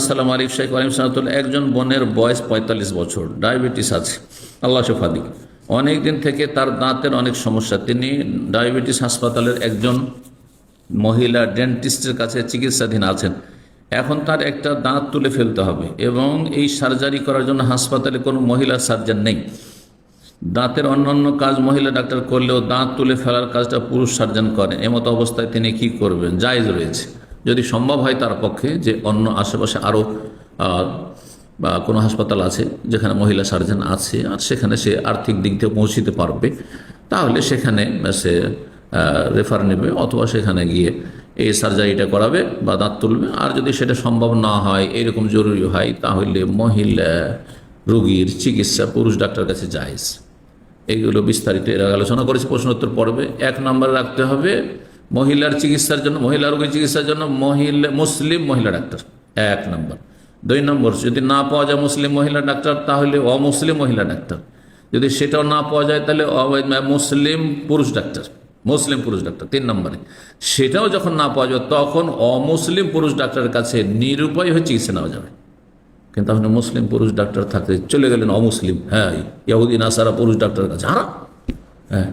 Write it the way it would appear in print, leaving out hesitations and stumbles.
আসসালামু আলাইকুম শেখ ওয়ালাইকুম সালাম। একজন বোনের বয়স ৪৫ বছর, ডায়াবেটিস আছে, আল্লাহ শেফা দিক। অনেক দিন থেকে তার দাঁতের অনেক সমস্যা। তিনি ডায়াবেটিস হাসপাতালের একজন মহিলা ডেন্টিস্টের কাছে চিকিৎসাধীন আছেন। এখন তার একটা দাঁত তুলে ফেলতে হবে এবং এই সার্জারি করার জন্য হাসপাতালে কোনো মহিলা সার্জন নেই। দাঁতের অন্যান্য কাজ মহিলা ডাক্তার করলেও দাঁত তুলে ফেলার কাজটা পুরুষ সার্জন করেন। এমত অবস্থায় তিনি কি করবেন? জায়েজ রয়েছে যদি সম্ভব হয় তার পক্ষে, যে অন্য আশেপাশে আরও বা কোনো হাসপাতাল আছে যেখানে মহিলা সার্জন আছে আর সেখানে সে আর্থিক দিক থেকে পৌঁছিতে পারবে, তাহলে সেখানে সে রেফার নেবে অথবা সেখানে গিয়ে এই সার্জারিটা করাবে বা দাঁত তুলবে। আর যদি সেটা সম্ভব না হয়, এরকম জরুরি হয়, তাহলে মহিলা রোগীর চিকিৎসা পুরুষ ডাক্তার কাছে জায়েজ। এইগুলো বিস্তারিত এর আগে আলোচনা করেছি প্রশ্নোত্তর পর্বে। ১ নম্বরে রাখতে হবে মহিলার চিকিৎসার জন্য, মহিলা রোগীর চিকিৎসার জন্য মুসলিম মহিলা ডাক্তার ১ নম্বর। ২ নম্বর, যদি না পাওয়া যায় মুসলিম মহিলা ডাক্তার, তাহলে অমুসলিম মহিলা ডাক্তার। যদি সেটাও না পাওয়া যায় তাহলে মুসলিম পুরুষ ডাক্তার, মুসলিম পুরুষ ডাক্তার ৩ নম্বরে। সেটাও যখন না পাওয়া যাবে তখন অমুসলিম পুরুষ ডাক্তারের কাছে নিরুপায় হয়ে চিকিৎসা নেওয়া যাবে। কিন্তু আপনি মুসলিম পুরুষ ডাক্তার থাকতে চলে গেলেন অমুসলিম, হ্যাঁ ইহুদি নাসারা পুরুষ ডাক্তারের কাছে, হ্যাঁ